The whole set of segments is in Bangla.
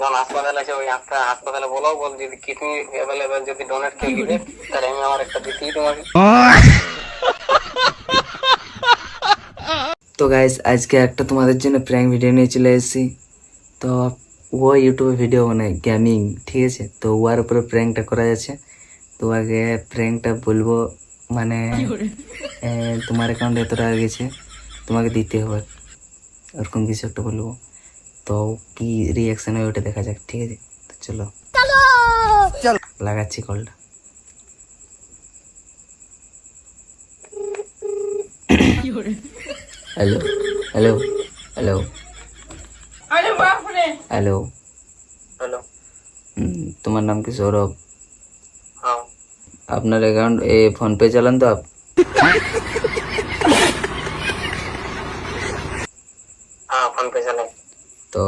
যখন হাসপাতালে আছে ওই হাসপাতালে বলো বল যদি কিডনি অ্যাভেলেবেল যদি ডোনেট কেউ দিবে তাহলে আমি আমার একটা দিতেই তোমাকে। তো গাইস আজকে একটা তোমাদের জন্য প্র্যাঙ্ক ভিডিও নিয়ে চলে এসেছি। তো ও ইউটিউবে ভিডিও বানায় গেমিং, ঠিক আছে? তো ওর উপরে প্র্যাঙ্কটা করা যাচ্ছে। তো আগে প্র্যাঙ্কটা বলবো, মানে তোমার অ্যাকাউন্টে এত টাকা গেছে, তোমাকে দিতে হবে, ওরকম কিছু একটা বলবো। তো কি রিয়াকশন হয় ওটা দেখা যাক, ঠিক আছে? তো চলো লাগাচ্ছি কলটা। Hello hello hello hello, hello, তোমার নাম কি? সৌরভ। হ্যাঁ আপনার অ্যাকাউন্ট ফোন পে চালান তো হ্যাঁ ফোন পে চালাই। তো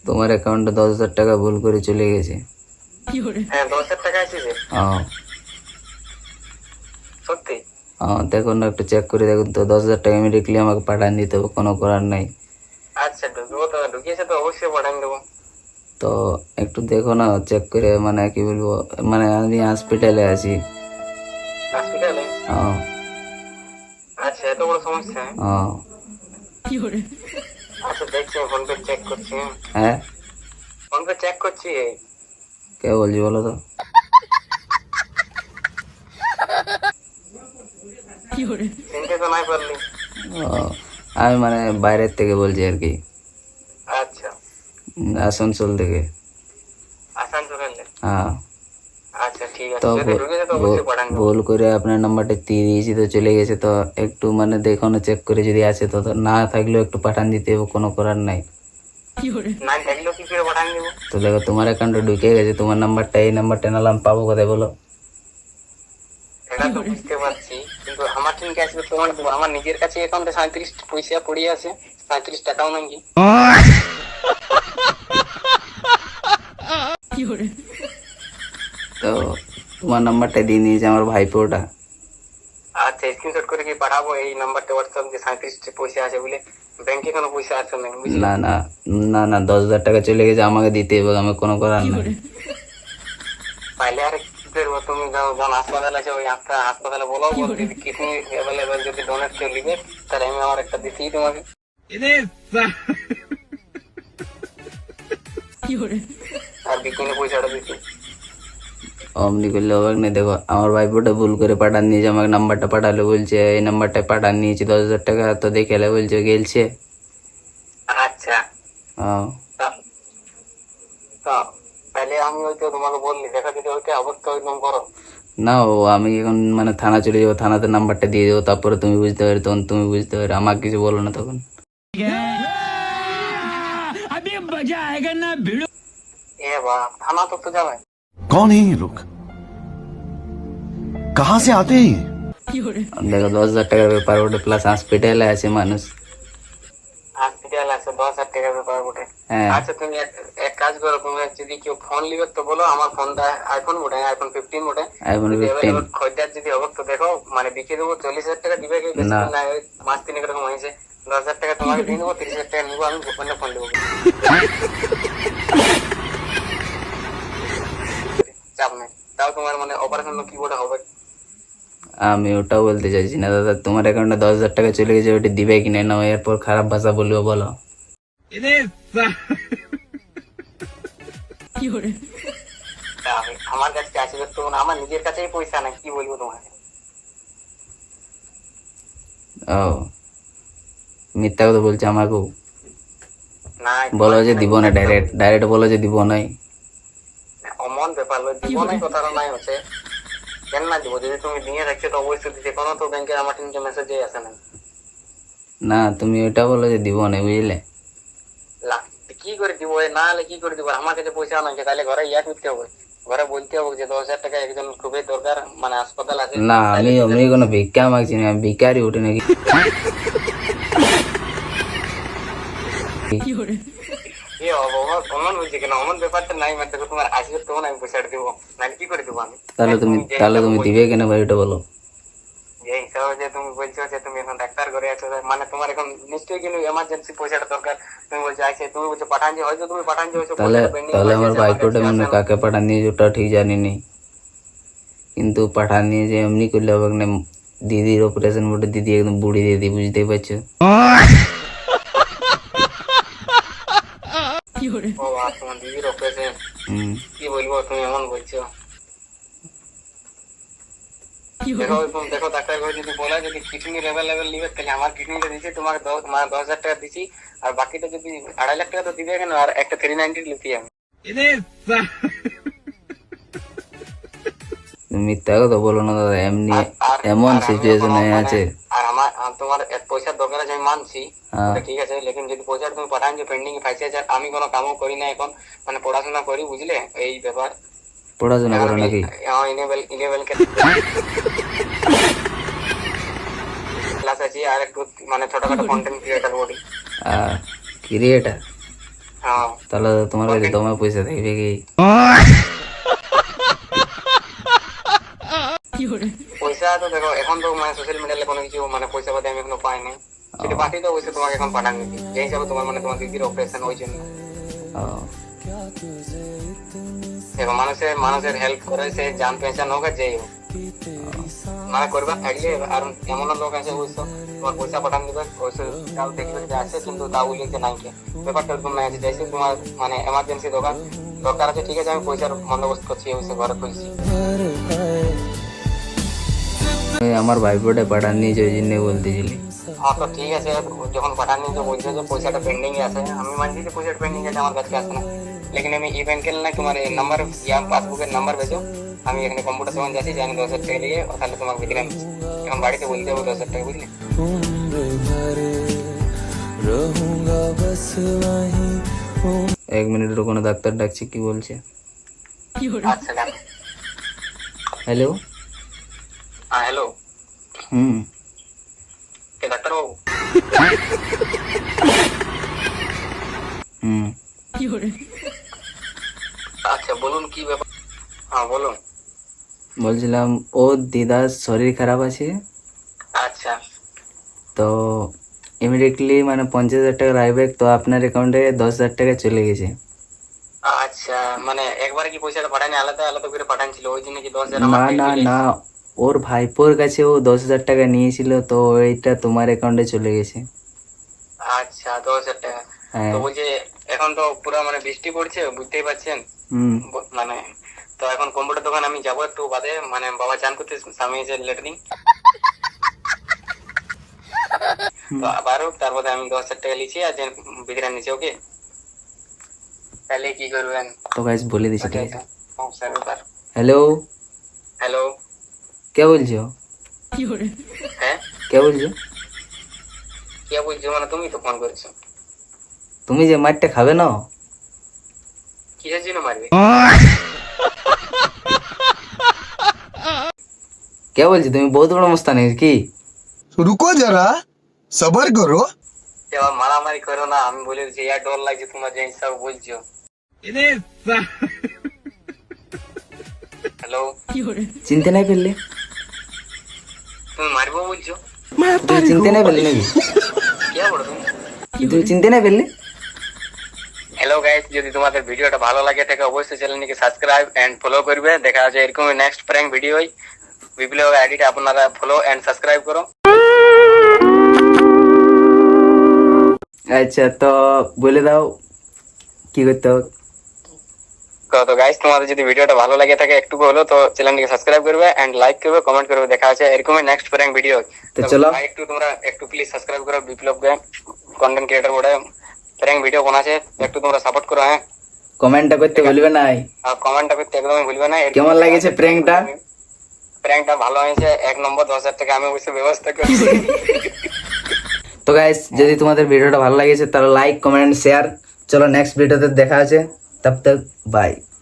তোমার অ্যাকাউন্টে 10,000 টাকা ভুল করে চলে গেছে। হ্যাঁ 10,000 টাকা এসেছে হ্যাঁ সত্যি? হ্যাঁ, দেখুন না, একটু চেক করে দেখুন তো। 10,000 টাকা ইমিডিয়েটলি আমাকে পাঠান দিতে হবে, কোনো করার নাই। আচ্ছা ঢুকবো তো, ঢুকিয়েছে তো অবশ্যই পাঠান দেবো। তো একটু দেখো না, চেক করে, মানে কি বলবো, মানে আমি হসপিটালে আছি। হসপিটালে? হ্যাঁ আচ্ছা এত বড় সমস্যা? হ্যাঁ আচ্ছা দেখছি ফোন পে চেক করছি। হ্যাঁ, ফোন পে চেক করছি। কে বলছি বলো তো? চিনতে তো নাই পারলি? ও, আমি মানে বাইরের থেকে বলছি আর কি, আচ্ছা আসানসোল থেকে। আসানসোলে? হ্যাঁ, আচ্ছা ঠিক আছে, তো যদি ঢুকেছে তো অবশ্যই পাঠান দেবো। ভুল করে আপনার নাম্বারটা দিয়ে দিয়েছি, তো চলে গেছে। তো একটু মানে দেখো না, চেক করে যদি আছে তো, না থাকলেও একটু পাঠান দিতে হবে, কোনো করার নাই। নাই থাকলেও কি করে পাঠান দেবো? তো দেখো তোমার অ্যাকাউন্টে ঢুকে গেছে, তোমার নাম্বারটা, এই নাম্বারটা নালাম পাবো কোথায় বলো? এটা তো বুঝতে পারছি, কিন্তু আমার ঠিক আছে তোমার দেবো। আমার নিজের কাছে অ্যাকাউন্টে 37 পয়সা পড়ে আছে, 37 টাকাও নাকি। তো তোমার নাম্বারটা দিয়ে নিয়েছে আমার ভাইপোটা। আচ্ছা স্ক্রিনশট করে কি পাঠাবো এই নাম্বারটা হোয়াটসঅ্যাপ, যে 37 পয়সা আছে বলে? ব্যাংকে কোনো পয়সা আছে না বুঝলি? না না না না, 10,000 টাকা চলে গেছে, আমাকে দিতে হবে, আমি কোনো করার নাই। পাইলে আর কি করবো? তুমি যখন হাসপাতালে আছে ওই হাসপাতালে বলো বল যদি কিডনি অ্যাভেলেবেল যদি ডোনেট কেউ দিবে তাহলে আমি আমার একটা দিতেই তোমাকে। আর বিকিনে পয়সাটা দিতে অমনি করলে হবে না। দেখো আমার ভাইপোটা ভুল করে পাঠান নিয়েছে, আমাকে নাম্বারটা পাঠালো, বলছে এই নাম্বারটায় পাঠান নিয়েছি 10,000 টাকা। তো দেখে বলছে গেলছে। আচ্ছা হ্যাঁ, তা তাহলে আমি হয়তো তোমাকে বললি দেখা যদি ওইটা অবস্থা ওইরকম করো। না ও, আমি এখন মানে থানা চলে যাবো, থানাতে নাম্বারটা দিয়ে দেবো, তারপরে তুমি বুঝতে পারো, তখন তুমি বুঝতে পারো, আমাকে কিছু বলো না তখন। এ বা থানা তো যাবে। कौन है ये लोग? कहां से आते हैं ये? দেখো 10,000 টাকার ব্যাপার ওটা, প্লাস হসপিটালে আছে মানুষ। হসপিটাল আছে 10,000 টাকা ব্যাপার বটে। হ্যাঁ আচ্ছা তুমি এক কাজ করো, তুমি যদি কেউ ফোন লিবে তো বলো। আমার ফোনটা আইফোন বটে, আইফোন 15 বটে। iPhone 15 খরিদ্দার যদি অবস্থা দেখো মানে বিকে দেবো। 40,000 টাকা দিবে কি বেশি না। না, ওই মাস তিনেক এরকম হয়েছে। 10,000 টাকা তোমাকে দিয়ে দেবো, 30,000 টাকা নিবো আমি, গোপনে ফোন দেবো। চাপ নেই। তাও তোমার মানে অপারেশন কি করে হবে? আমি ওটা বলতে চাইছি না দাদা, তোমার অ্যাকাউন্টে 10,000 টাকা চলে গেছে, ওটা দিবে কি না, এরপর খারাপ ভাষা বলবো বলো? আমার কাছে আছে তো না, আমার নিজের কাছেই পয়সা নাই, কি বলবো তোমাকে? ও মিথ্যা কথা বলছে আমাকেও। না বলো যে দিব না, ডাইরেক্ট বলো যে দিব নাই। অমন ব্যাপার দিব নাই, কথাটা নাই হচ্ছে। কেন না দিব? যদি তুমি নিয়ে রাখছো তো অবশ্যই দিতে কোনো তো ব্যাংকে আমার তিনটে মেসেজে আসে না। না তুমি ওটা বলো যে দিব না, বুঝলে? কি করে দিব? না হলে কি করে দিব? আমার কাছে পয়সা নাই, তাহলে ঘরে ইয়া করতে হবে, ঘরে বলতে হবে যে 10,000 টাকা একজন খুবই দরকার, মানে হাসপাতাল আছে। না আমি কোনো ভিক্ষা মাগছি না, আমি ভিকারি উঠে নাকি। অমন বলছে কেন? অমন ব্যাপারটা নাই। মানে দেখো তোমার আসবে তখন আমি পয়সাটা দেবো, নাহলে কি করে দেবো আমি? তাহলে তুমি দিবে কেন ভাই, ওটা বলো? যে হিসাবে যে তুমি বলছো যে তুমি এখন ডাক্তার করে আছো, মানে তোমার এখন নিশ্চয়ই কিন্তু এমার্জেন্সি পয়সাটা দরকার। তুমি বলছো আইছে, তুমি বলছো পাঠান যে, হয়তো তুমি পাঠান যে হয়েছো, তাহলে তাহলে আমার ভাইপোটা মনে কাকে পাঠান নিয়ে ওটা ঠিক জানি নি, কিন্তু পাঠান নিয়ে যে এমনি করলে হবে না। দিদির অপারেশন বটে, দিদি একদম বুড়ি দিদি, বুঝতেই পারছো। ও তোমার দিদির অপারেশন, হুম। কি বলবো, তুমি এমন বলছো। দেখো দেখো ডাক্তার করে যদি বলে যদি কিডনির অ্যাভেলেবেল নিবে, তাহলে আমার কিডনিটা দিচ্ছি তোমাকে 10,000 টাকা দিচ্ছি, আর বাকিটা যদি 2.5 লাখ টাকা তো দিবে কেন, আর একটা 390 লিখি আমি। তুমি মিথ্যা কথা বলো না দাদা, এমনি এমন আর আমি সিচুয়েশনে এখনো আছে। আর তোমার পয়সার দরকার আছে, আমি মানছি, হ্যাঁ। ওটা ঠিক আছে, লেকিন যদি পয়সা তুমি পাঠান যে পেন্ডিং ফাইসে আছে, আমি কোনো কামও করি না এখন, মানে পড়াশোনা করি, বুঝলে এই ব্যাপার। পড়াশোনা করো নাকি? ইলেভেল ক্লাস আছে, আর একটু মানে ছোটখাটো কন্টেন্ট ক্রিয়েটার বলি। ক্রিয়েটার? হ্যাঁ, তাহলে তো তোমার কাছে দমে পয়সা থাকবে কি? পয়সা তো দেখো এখন তো মানে সোশ্যাল মিডিয়াতে কোনো কিছু মানে পয়সা পাতি আমি এখনো পাই নাই, সেটা পাঠিয়ে তো অবশ্যই তোমাকে এখন পাঠান দিচ্ছি, যে হিসাবে তোমার মানে তোমার দিদির অপারেশন, ওই জন্য। ও, দেখো মানুষের হেল্প করে, সে জান পেঁচান হোক আর যেই হোক, মানে করবা থাকলে। আর এমন লোক আছে অবশ্য তোমার পয়সা পাঠান দিবে, অবশ্য তাও দেখবে যে আছে, কিন্তু তাও বলছে নাই কে, ব্যাপারটা এরকম নাই আছে, যাইছে তোমার মানে এমার্জেন্সি দরকার আছে, ঠিক আছে, আমি পয়সার বন্দোবস্ত করছি, অবশ্য ঘরে খুঁজছি। ওই আমার ভাইপোটা পাঠান নিয়ে ওই জন্য বলতেছিলি। হ্যাঁ তো ঠিক আছে, যখন পাঠান নিয়ে তো বলছে যে পয়সাটা পেন্ডিং আছে, আমি মানছি যে পয়সাটা পেন্ডিং আছে, আমার কাছে আসে না, লেকিন আমি ই ব্যাংকের না তোমার এই নাম্বার, পাসবুকের নাম্বার বেচো, আমি এখানে কম্পিউটার দোকান যাচ্ছি, যে আমি 10,000 টাকা দিয়ে তাহলে তোমাকে বুঝলাম, এখন বাড়িতে বলতে হবে 10,000 টাকা, বুঝলি। এক মিনিট কোনো ডাক্তার ডাকছে, কি বলছে? আচ্ছা ডাক। হ্যালো। হ্যাঁ হ্যালো, হুম। কে ডাক্তারবাবু? হুম। আচ্ছা বলুন কি ব্যাপার। হ্যাঁ বলুন। বলছিলাম ও দিদার শরীর খারাপ আছে, আচ্ছা তো ইমিডিয়েটলি মানে 50,000 টাকা রাখবে, তো আপনার অ্যাকাউন্টে 10,000 টাকা চলে গেছে। আচ্ছা, মানে একবারে কি পয়সাটা পাঠায়নি, আলাদা আলাদা করে পাঠাচ্ছিল, ওই জন্য কি 10,000 না আমার না না, ওর ভাইপোর কাছে ও 10,000 টাকা নিয়েছিল, তো ওইটা তোমার অ্যাকাউন্টে চলে গেছে। আচ্ছা 10,000 টাকা। হ্যাঁ। তো বলছে এখন তো পুরো মানে বৃষ্টি পড়ছে, বুঝতেই পারছেন, হুম। মানে তো এখন কম্পিউটার দোকান আমি যাবো একটু বাদে, মানে বাবা চান করতে, স্বামী এসে লেটরিন, তো আবার তারপরে আমি 10,000 টাকা লিখছি আর যে বিক্রি নিচে, ওকে তাহলে কি করবেন? তো গাইস বলে দিছি, ঠিক আছে। সমস্যার ব্যাপার। হ্যালো, হ্যালো, কে বলছো? হ্যাঁ কে বলছো? কে বলছো মানে? তুমি তো ফোন করেছো, তুমি যে মারটা খাবে না, কিসের জন্য মারবে? কে বলছো? তুমি বহুত বড় মস্তান কি? रुको जरा सबर करो। এবার মারামারি করো না, আমি বলে দিচ্ছি, ইয়ার ডর লাগছে তোমার যে হিসাব বলছো। হ্যালো, চিনতে নাই পেলে? তুমি মারবো বলছো? তুমি চিনতে নাই পেলে নাকি? কে বলো তুমি? তুমি চিনতে নাই পেলে? হ্যালো গাইস, যদি তোমাদের ভিডিওটা ভালো লাগে থাকে অবশ্যই চ্যানেলটিকে সাবস্ক্রাইব এন্ড ফলো করবে। দেখা হচ্ছে এরকমই নেক্সট প্র্যাঙ্ক ভিডিও। বিপ্লব আইডিটা আপনারা ফলো এন্ড সাবস্ক্রাইব করো। আচ্ছা, তো বলে দাও কি করতে হবে। তো গাইস, তোমাদের যদি ভিডিওটা ভালো লাগে থাকে একটু হলো, তো চ্যানেলটিকে সাবস্ক্রাইব করবে এন্ড লাইক করবে, কমেন্ট করবে। দেখা হচ্ছে এরকমই নেক্সট প্র্যাঙ্ক ভিডিও। তো চলো, তোমরা একটু প্লিজ সাবস্ক্রাইব করো, বিপ্লব কে কন্টেন্ট ক্রিয়েটর বড় প্র্যাঙ্ক ভিডিও বানাচ্ছে, একটু তোমরা সাপোর্ট করো। হ্যাঁ, কমেন্টটা করতে ভুলবে না, আর কমেন্টটা করতে একদমই ভুলবে না। কেমন লাগেছে প্র্যাঙ্কটা? প্র্যাঙ্কটা ভালো হয়েছে, 1 নম্বর, 10,000 টাকা আমি অবশ্যই ব্যবস্থা করছি। তো গাইস, যদি তোমাদের ভিডিওটা ভালো লাগেছে তাহলে লাইক, কমেন্ট, শেয়ার। চলো নেক্সট ভিডিওতে দেখা আছে, তব তক বাই।